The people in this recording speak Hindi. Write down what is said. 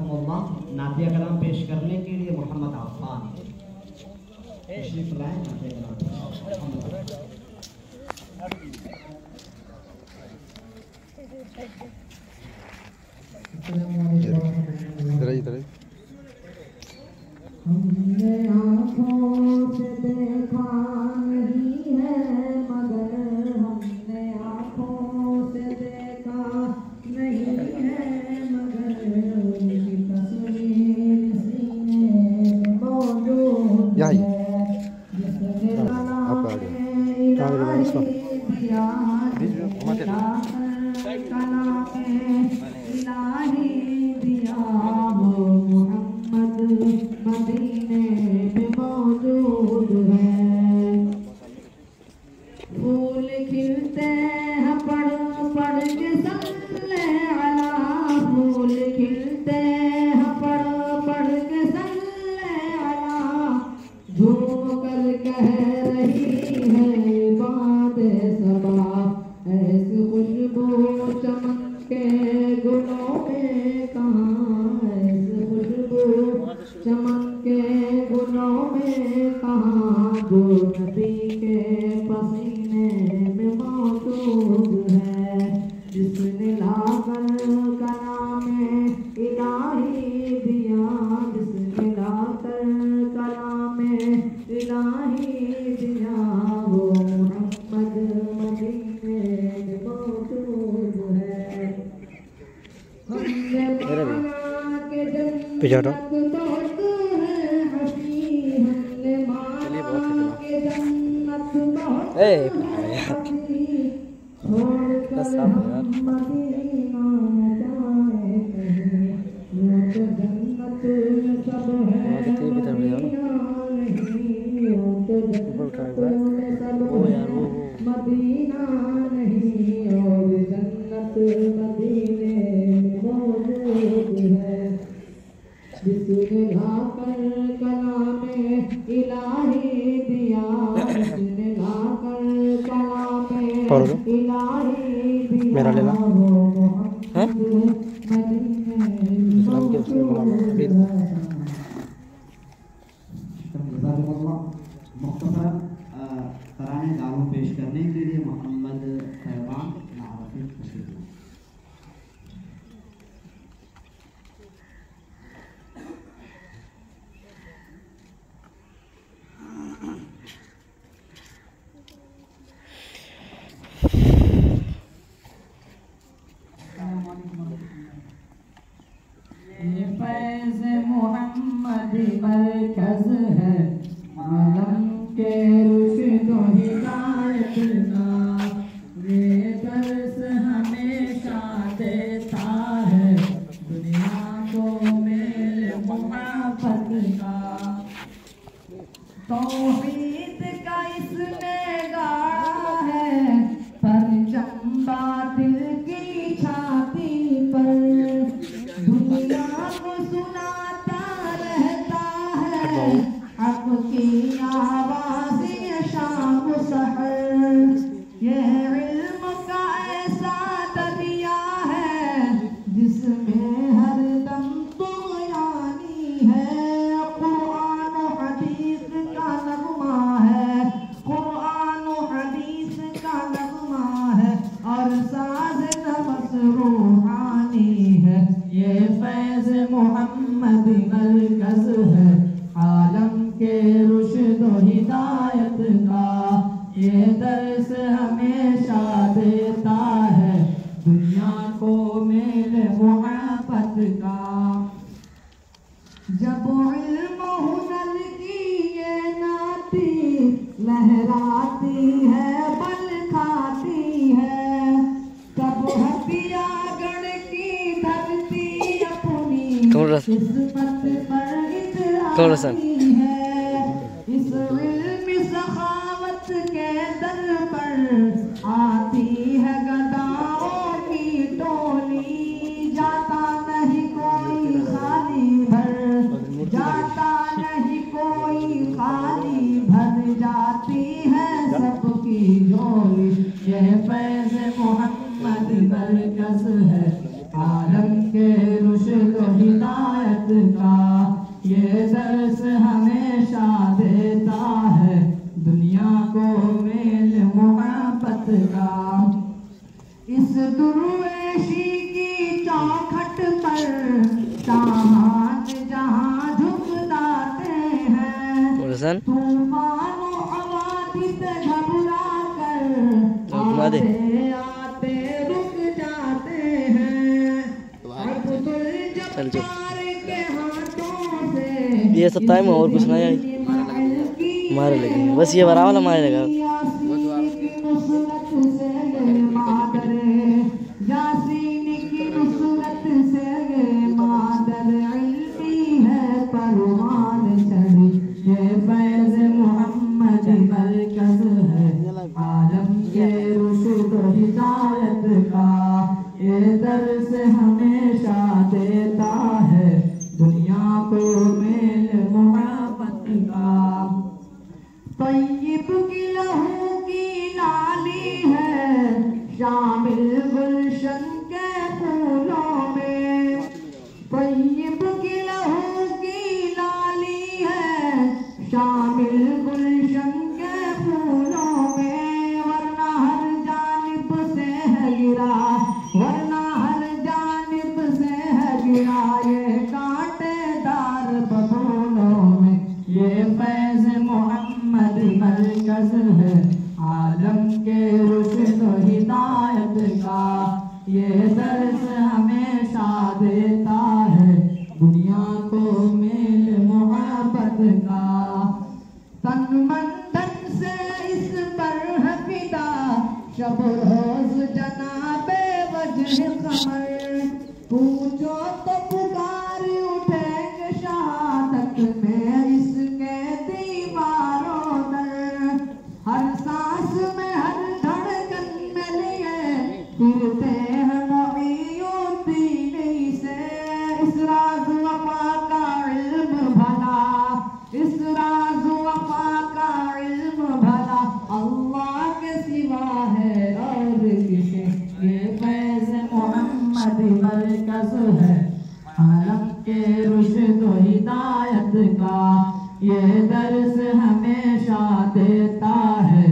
जज़ाकुमुल्लाह। नातिया कलाम पेश करने के लिए मोहम्मद आफान तशरीफ लाए। नातिया कलाम इधर हमने आँखों से देखा नहीं है मगर हमने आँखों से देखा नहीं है मगर उनकी तस्वीर सीने में मौजूद है जिसने दिया वो मोहम्मद मदीने में मौजूद है। फूल खिलते हैं पढ़ के सल्ले अला, फूल खिलते हैं पढ़ के सल्ले अला, झूम कर कह रही है बातें सबा, ऐसी खुशबू चमन के गुलों में कहाँ, ऐसी खुशबू चमन के गुलों में कहाँ, जो नबी के पसीने में मौजूद है। जिसने लाकर कलामे इलाही दिया, जिसने लाकर कलामे इलाही दिया, वो मोहम्मद मदीने में मौजूद है। हमने माना के जन्नत बहुत है हसी, हमने माना के जन्नत बहुत है हसी, छोड़कर हम मदीना जाए नहीं, वो तो जन्नत में सब है मदीना नहीं, वो तो जन्नत में सब है मदीना नहीं, और जन्नत मदीने में मौजूद है। जिसने लाकर कलामे इलाही दिया, जिसने लाकर कलामे इलाही दिया, मेरा लेना वो मोहम्मद मदीने में मौजूद है। मुख्तसर तराने दारों पेश करने के लिए मोहम्मद खैबान नारफी तशरीफ लाए। ये फैज़ मोहम्मद मरकज़ है आलम के रुश्द व हिदायत का, ये दर्स हमेशा देता है दुनिया को मेरे मोहब्बत का। तौहीद का इसने गाड़ा है परचम बातिल की छाती पर, दुनिया को सुनाता रहता है आपकी आवाज़ शाम सहर। यह इल्म का ऐसा दरिया है जिसमें हर दम तुग़यानी है, कुरान हदीस का नगमा है, कुरान हदीस का नगमा है, और साज़ नफ़्स रूहानी है। ये फैज़ मोहम्मद मरकज़ है आलम के रुश्द व हिदायत का, ये दर्स हमेशा देता है दुनिया को मेरे मोहब्बत का। जब इल्म हुनर की ये नाती लहराती है बल खाती है, तब हथियागढ़ की धरती अपनी किस्मत पर इतराती है। इस इल्म सखावत के दर पर आती है गदाओं की टोली, जाता नहीं कोई खाली भर, जाता नहीं कोई खाली भर, जाती है सबकी झोली। ये फैज़ मोहम्मद मरकज़ है आलम के रुश्द व हिदायत शाहान जहाँ झुकलाते हैं तूफान हवादिस घबरा कर आते रुक जाते हैं। अब्दुल जब्बार के हाथों से ये सब टाइम और कुछ नहीं मारे लगे, बस ये बराबर मारे लगा। दर्स हमेशा देता है दुनिया को मेल मोहब्बत का। तैयब की लहू की लाली है शामिल गुलशन के फूलों में। तैयब की लहू की लाली है शामिल गुलशन के फूलों में। वरना हर जानिब से है गिरा, वरना हर जानिब से है गिरा ये कांटेदार बबूलों में। ये फैज़ मोहम्मद मरकज़ है आलम के रुश्द हिदायत का। ये दर्स हमेशा देता है दुनिया को मेल मोहब्बत का। तन मन धन से इस पर है फिदा शब रोज जनाबे वजह कमर। पूछो तो पुकार उठेंगे शहादत में इसके दीवारों दर। हर सांस में हर धड़कन में लिए फिरते हैं मुईयुद्दीन से। इस राज वफा का इल्म भला, इस राज वफा का इल्म भला अल्लाह के सिवा है और किसे। ये फैज़ मोहम्मद मरकज़ है आलम के रुश्द हिदायत का। ये दर्स हमेशा देता है